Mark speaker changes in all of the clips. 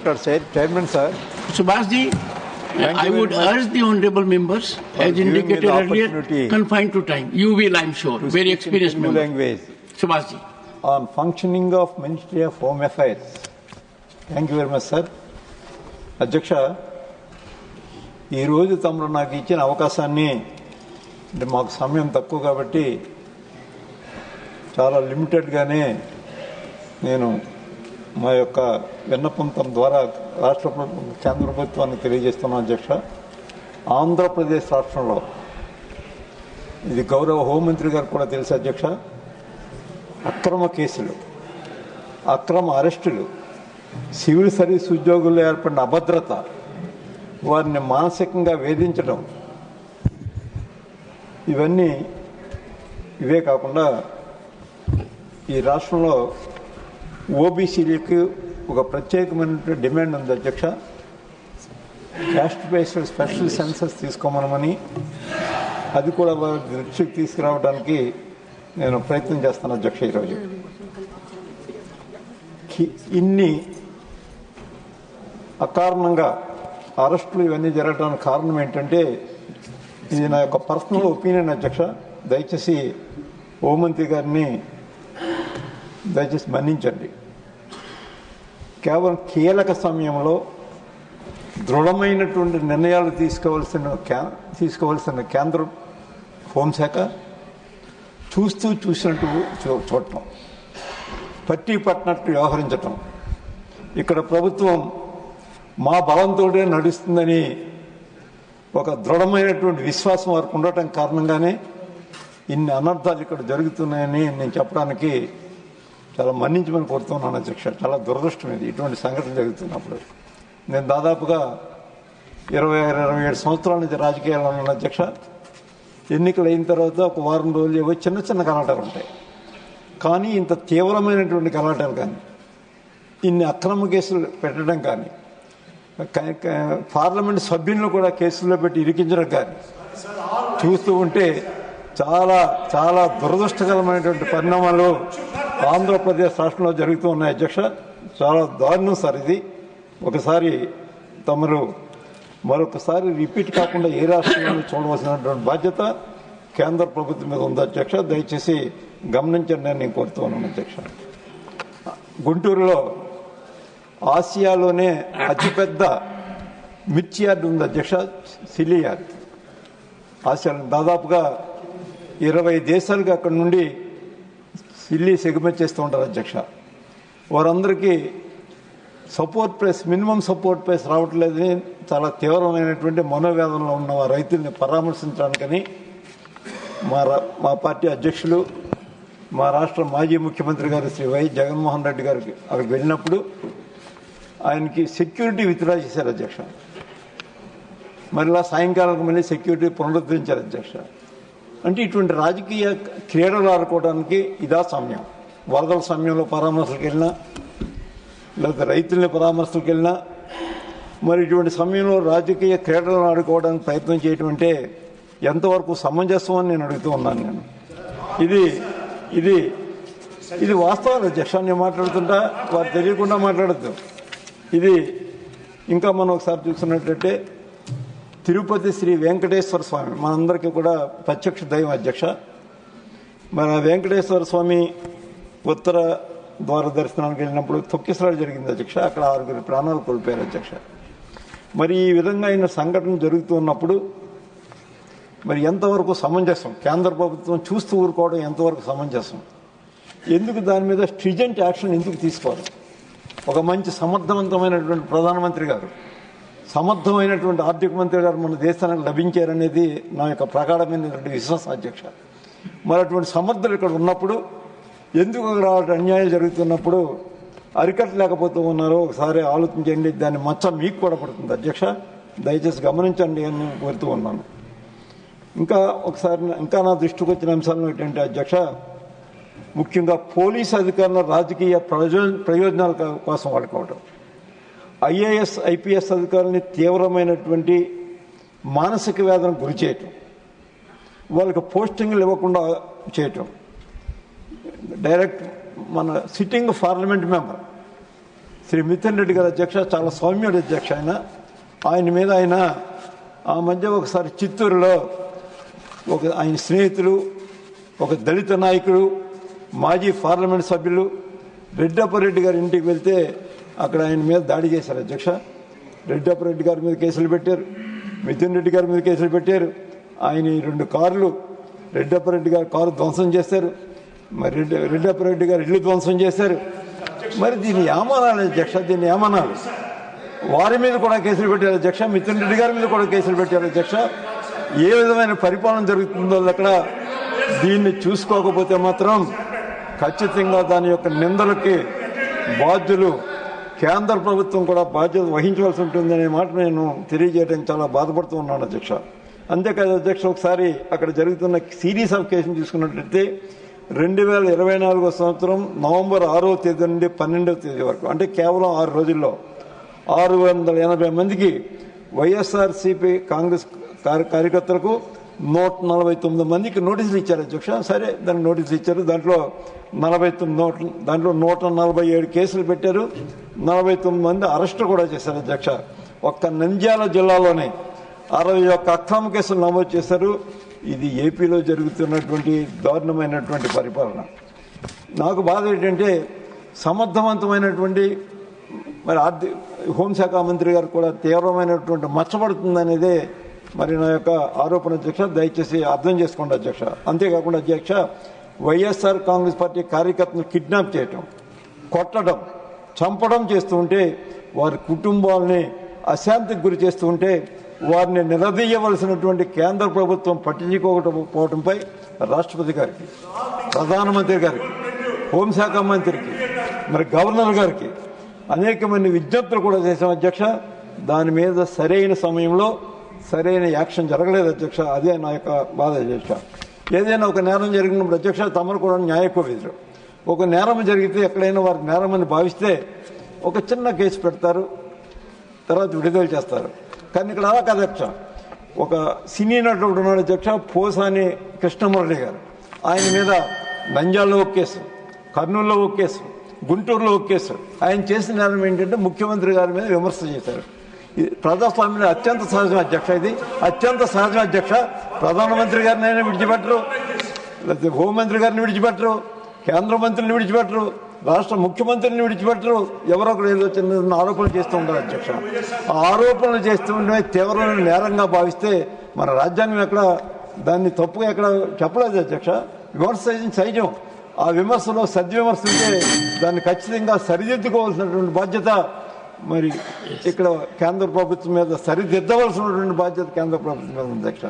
Speaker 1: Chairman, sir.
Speaker 2: Subhasji, I would urge the honourable members, as indicated earlier, confined to time. You will, I am sure, very experienced member. Subhasji.
Speaker 1: On functioning of Ministry of Home Affairs. Thank you very much, sir. అధ్యక్ష, ఈరోజు తమరు నాకు ఇచ్చిన అవకాశాన్ని అంటే మాకు సమయం తక్కువ కాబట్టి చాలా లిమిటెడ్గానే నేను మా యొక్క విన్నపం ద్వారా రాష్ట్ర కేంద్ర ప్రభుత్వానికి తెలియజేస్తున్నాను. అధ్యక్ష, ఆంధ్రప్రదేశ్ రాష్ట్రంలో ఇది గౌరవ హోంమంత్రి గారు కూడా తెలుసు అధ్యక్ష, అక్రమ కేసులు, అక్రమ అరెస్టులు, సివిల్ సర్వీస్ ఉద్యోగుల్లో ఏర్పడిన అభద్రత, వారిని మానసికంగా వేధించడం, ఇవే కాకుండా ఈ రాష్ట్రంలో ఓబీసీలకు ఒక ప్రత్యేకమైన డిమాండ్ ఉంది అధ్యక్ష. క్యాస్ట్ బేస్డ్ స్పెషల్ సెన్సస్ తీసుకోమనమని, అది కూడా వారి దృష్టికి తీసుకురావడానికి నేను ప్రయత్నం చేస్తాను అధ్యక్ష. ఈరోజు ఇన్ని అకారణంగా అరెస్టులు ఇవన్నీ జరగడానికి కారణం ఏంటంటే, ఇది నా యొక్క పర్సనల్ ఒపీనియన్ అధ్యక్ష. దయచేసి హోంమంత్రి గారిని దయచేసి మన్నించండి. కేవలం కీలక సమయంలో దృఢమైనటువంటి నిర్ణయాలు తీసుకోవాల్సిన కేంద్ర హోంశాఖ చూసినట్టు చూడటం, పట్టి పట్టినట్టు వ్యవహరించటం, ఇక్కడ ప్రభుత్వం మా బలంతోనే నడుస్తుందని ఒక దృఢమైనటువంటి విశ్వాసం వారికి ఉండటం కారణంగానే ఇన్ని అనర్థాలు ఇక్కడ జరుగుతున్నాయని నేను చెప్పడానికి చాలా మన్నించమని కోరుతున్నాను అధ్యక్ష. చాలా దురదృష్టం ఇది, ఇటువంటి సంఘటన జరుగుతున్నప్పుడు. నేను దాదాపుగా 27 సంవత్సరాల నుంచి రాజకీయాల్లో ఉన్నాను అధ్యక్ష. ఎన్నికలు అయిన తర్వాత ఒక వారం రోజులు ఏవో చిన్న చిన్న గలాటాలు ఉంటాయి, కానీ ఇంత తీవ్రమైనటువంటి గలాటాలు కానీ, ఇన్ని అక్రమ కేసులు పెట్టడం కానీ, పార్లమెంట్ సభ్యులను కూడా కేసుల్లో పెట్టి ఇరికించడం కానీ చూస్తూ ఉంటే చాలా చాలా దురదృష్టకరమైనటువంటి పరిణామాలు ఆంధ్రప్రదేశ్ రాష్ట్రంలో జరుగుతూ ఉన్నాయి అధ్యక్ష. చాలా దారుణం సార్ ఇది. ఒకసారి తమరు మరొకసారి రిపీట్ కాకుండా ఏ రాష్ట్రంలో చూడవలసినటువంటి బాధ్యత కేంద్ర ప్రభుత్వం మీద ఉంది అధ్యక్ష. దయచేసి గమనించండి అని నేను కోరుతూ ఉన్నాను అధ్యక్ష. గుంటూరులో ఆసియాలోనే అతిపెద్ద మిర్చి యార్డు ఉంది అధ్యక్ష, సిల్లీ యార్డ్. ఆసియాలో దాదాపుగా 20 దేశాలకు అక్కడ నుండి సిల్లీ ఎగుమతి చేస్తూ ఉంటారు అధ్యక్ష. వారందరికీ support price, minimum support price రావట్లేదని చాలా తీవ్రమైనటువంటి మనోవేదనలో ఉన్న రైతుల్ని పరామర్శించడానికని మా పార్టీ అధ్యక్షులు, మా రాష్ట్ర మాజీ ముఖ్యమంత్రి గారు శ్రీ వైఎస్ జగన్మోహన్ రెడ్డి గారికి అక్కడికి వెళ్ళినప్పుడు ఆయనకి సెక్యూరిటీ విత్డ్రా చేశారు అధ్యక్ష. మరలా సాయంకాలం మళ్ళీ సెక్యూరిటీ పునరుద్ధరించారు అధ్యక్ష. అంటే ఇటువంటి రాజకీయ క్రీడలు ఆడుకోవడానికి ఇదా సమయం. వరదల సమయంలో పరామర్శలకు వెళ్ళినా, లేకపోతే రైతుల్ని పరామర్శలకు వెళ్ళినా, మరి ఇటువంటి సమయంలో రాజకీయ క్రీడలను ఆడుకోవడానికి ప్రయత్నం చేయటం అంటే ఎంతవరకు సమంజసం అని నేను అడుగుతూ ఉన్నాను. నేను ఇది వాస్తవాలు అధ్యక్ష. నేను మాట్లాడుతుంటా వారు తెలియకుండా మాట్లాడద్దు. ఇది ఇంకా మనం ఒకసారి చూస్తున్నట్లయితే తిరుపతి శ్రీ వెంకటేశ్వర స్వామి మనందరికీ కూడా ప్రత్యక్ష దైవం అధ్యక్ష. మన వెంకటేశ్వర స్వామి ఉత్తర ద్వార దర్శనానికి వెళ్ళినప్పుడు తొక్కిసలాట జరిగింది అధ్యక్ష. అక్కడ 6 ప్రాణాలు కోల్పోయారు అధ్యక్ష. మరి ఈ విధంగా అయిన సంఘటన జరుగుతూ ఉన్నప్పుడు మరి ఎంతవరకు సమంజసం, కేంద్ర ప్రభుత్వం చూస్తూ ఊరుకోవడం ఎంతవరకు సమంజసం? ఎందుకు దాని మీద స్ట్రిజెంట్ యాక్షన్ ఎందుకు తీసుకోవాలి? ఒక మంచి సమర్థవంతమైనటువంటి ప్రధానమంత్రి గారు, సమర్థమైనటువంటి ఆర్థిక మంత్రి గారు మన దేశానికి లభించారనేది నా యొక్క ప్రగాఢమైనటువంటి విశ్వాసం అధ్యక్ష. మరి అటువంటి సమర్థులు ఇక్కడ ఉన్నప్పుడు ఎందుకు అక్కడ అన్యాయం జరుగుతున్నప్పుడు అరికట్టలేకపోతూ ఉన్నారో ఒకసారి ఆలోచించండి. దాని మచ్చ మీకు కూడా పడుతుంది అధ్యక్ష. దయచేసి గమనించండి అని కోరుతూ ఉన్నాను. ఇంకా నా దృష్టికి వచ్చిన అంశాలు ఏంటంటే అధ్యక్ష, ముఖ్యంగా పోలీసు అధికారుల రాజకీయ ప్రయోజనాల కోసం వాడుకోవడం, ఐఏఎస్ ఐపీఎస్ అధికారులని తీవ్రమైనటువంటి మానసిక వేదనకు గురి చేయటం, వాళ్ళకి పోస్టింగ్లు ఇవ్వకుండా చేయటం, డైరెక్ట్ మన sitting parliament member Shri Mithun Reddy గారు అధ్యక్ష చాలా సౌమ్యుడు అధ్యక్ష. ఆయన మీద ఆ మధ్య ఒకసారి చిత్తూరులో ఆయన స్నేహితులు ఒక దళిత నాయకుడు మాజీ పార్లమెంట్ సభ్యులు రెడ్డప్పరెడ్డి గారి ఇంటికి వెళ్తే అక్కడ ఆయన మీద దాడి చేశారు అధ్యక్ష. రెడ్డప్పరెడ్డి గారి మీద కేసులు పెట్టారు, మిథున్ రెడ్డి గారి మీద కేసులు పెట్టారు. ఆయన 2 కార్లు రెడ్డప్పరెడ్డి గారి కారు ధ్వంసం చేశారు, మరి రెడ్డప్పరెడ్డి గారు ఇల్లు ధ్వంసం చేశారు. మరి దీన్ని ఏమనాలి అధ్యక్ష? దీన్ని ఏమనాలి? వారి మీద కూడా కేసులు పెట్టారు అధ్యక్ష, మిథున్ రెడ్డి గారి మీద కూడా కేసులు పెట్టారు అధ్యక్ష. ఏ విధమైన పరిపాలన జరుగుతుందో అక్కడ దీన్ని చూసుకోకపోతే మాత్రం ఖచ్చితంగా దాని యొక్క నిందలకి బాధ్యులు కేంద్ర ప్రభుత్వం కూడా బాధ్యత వహించవలసి ఉంటుందనే మాట నేను తెలియజేయడానికి చాలా బాధపడుతూ ఉన్నాను అధ్యక్ష. అంతేకాదు అధ్యక్ష, ఒకసారి అక్కడ జరుగుతున్న సిరీస్ ఆఫ్ కేసులు చూసుకున్నట్లయితే 2024 సంవత్సరం నవంబర్ 6వ తేదీ నుండి 12వ తేదీ వరకు, అంటే కేవలం 6 రోజుల్లో 680 మందికి వైఎస్ఆర్సీపీ కాంగ్రెస్ కార్యకర్తలకు 149 మందికి నోటీసులు ఇచ్చారు అధ్యక్ష. సరే, దానికి నోటీసులు ఇచ్చారు. దాంట్లో 147 కేసులు పెట్టారు, 49 మంది అరెస్టు కూడా చేశారు అధ్యక్ష. ఒక్క నంద్యాల జిల్లాలోనే 61 అక్రమ కేసులు నమోదు చేశారు. ఇది ఏపీలో జరుగుతున్నటువంటి దారుణమైనటువంటి పరిపాలన. నాకు బాధ ఏంటంటే సమర్థవంతమైనటువంటి మరి హోంశాఖ మంత్రి గారు కూడా తీవ్రమైనటువంటి మచ్చబడుతుందనేదే మరి నా యొక్క ఆరోపణ అధ్యక్ష. దయచేసి అర్థం చేసుకోండి అధ్యక్ష. అంతేకాకుండా అధ్యక్ష, వైఎస్ఆర్ కాంగ్రెస్ పార్టీ కార్యకర్తలను కిడ్నాప్ చేయటం, కొట్టడం, చంపడం చేస్తూ ఉంటే, వారి కుటుంబాలని అశాంతికి గురి చేస్తూ ఉంటే వారిని నిలదీయవలసినటువంటి కేంద్ర ప్రభుత్వం పట్టించుకోకపోవడంపై రాష్ట్రపతి గారికి, ప్రధానమంత్రి గారికి, హోంశాఖ మంత్రికి, మరి గవర్నర్ గారికి అనేకమంది విజ్ఞప్తులు కూడా చేశాం అధ్యక్ష. దాని మీద సరైన సమయంలో సరైన యాక్షన్ జరగలేదు అధ్యక్ష. అదే నా యొక్క బాధ అధ్యక్ష. ఏదైనా ఒక నేరం జరిగినప్పుడు అధ్యక్ష, తమరు కూడా న్యాయకోవిధులు. ఒక నేరం జరిగితే ఎక్కడైనా వారి నేరం అని భావిస్తే ఒక చిన్న కేసు పెడతారు, తర్వాత విడుదల చేస్తారు. కానీ ఇక్కడ అలా కాదు అధ్యక్ష. ఒక సినీ నటుడు ఉన్నాడు అధ్యక్ష, పోసాని కృష్ణమురళి గారు. ఆయన మీద నంద్యాలలో ఒక కేసు, కర్నూలులో ఒక కేసు, గుంటూరులో ఒక కేసు. ఆయన చేసిన నేరం ఏంటంటే ముఖ్యమంత్రి గారి మీద విమర్శ చేశారు. ప్రజాస్వామ్యంలో అత్యంత సహజం అధ్యక్ష. ఇది అత్యంత సహజం అధ్యక్ష. ప్రధానమంత్రి గారిని అయినా విడిచిపెట్టరు, లేకపోతే హోంమంత్రి గారిని విడిచిపెట్టరు, కేంద్ర మంత్రిని విడిచిపెట్టరు, రాష్ట్ర ముఖ్యమంత్రిని విడిచిపెట్టరు. ఎవరో ఒకరు ఏదో చిన్న ఆరోపణలు చేస్తూ ఉంటారు అధ్యక్ష. ఆ ఆరోపణలు చేస్తూ ఉంటే తీవ్రమైన నేరంగా భావిస్తే మన రాజ్యాంగం ఎక్కడ దాన్ని తప్పుగా ఎక్కడ చెప్పలేదు అధ్యక్ష. విమర్శ సహజం. ఆ విమర్శలో సద్విమర్శ ఉంటే దాన్ని ఖచ్చితంగా సరిదిద్దుకోవాల్సినటువంటి బాధ్యత మరి ఇక్కడ కేంద్ర ప్రభుత్వం మీద, సరిదిద్దవలసినటువంటి బాధ్యత కేంద్ర ప్రభుత్వం మీద ఉంది అధ్యక్ష.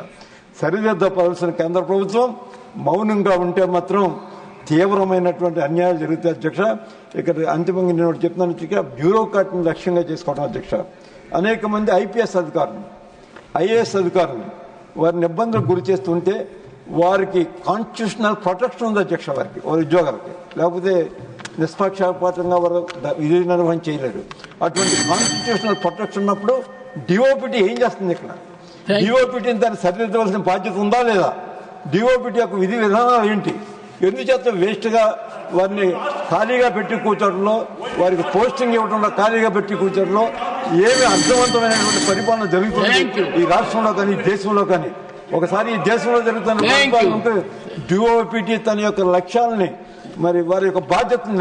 Speaker 1: సరిదిద్దవలసిన కేంద్ర ప్రభుత్వం మౌనంగా ఉంటే మాత్రం తీవ్రమైనటువంటి అన్యాయాలు జరుగుతాయి అధ్యక్ష. ఇక్కడ అంతిమంగా నేను చెప్తున్నాను అధ్యక్ష, బ్యూరోక్రాట్ని లక్ష్యంగా చేసుకోవడం అధ్యక్ష. అనేక మంది ఐపీఎస్ అధికారులు, ఐఏఎస్ అధికారులు వారిని ఇబ్బందులకు గురి చేస్తుంటే వారికి కాన్స్టిట్యూషనల్ ప్రొటెక్షన్ ఉంది అధ్యక్ష. వారి ఉద్యోగాలకి, లేకపోతే నిష్పక్షపాతంగా వారు విధి నిర్వహణ చేయలేరు. అటువంటి కాన్స్టిట్యూషనల్ ప్రొటెక్షన్ ఉన్నప్పుడు డిఓపిటీ ఏం చేస్తుంది? ఇక్కడ డిఓపిటీని దాన్ని సరిదిద్దవలసిన బాధ్యత ఉందా లేదా? డిఓపిటీ యొక్క విధి విధానాలు ఏంటి? ఎందుచేత వేస్ట్గా వారిని ఖాళీగా పెట్టి కూర్చోవడంలో, వారికి పోస్టింగ్ ఇవ్వడంలో, ఖాళీగా పెట్టి కూర్చోవడంలో ఏమి అర్థవంతమైనటువంటి పరిపాలన జరుగుతుంది ఈ రాష్ట్రంలో కానీ, ఈ దేశంలో కానీ? ఒకసారి ఈ దేశంలో జరుగుతున్న పరిపాలన ఉంటే డిఓపిటీ తన యొక్క లక్ష్యాలని, మరి వారి యొక్క బాధ్యతను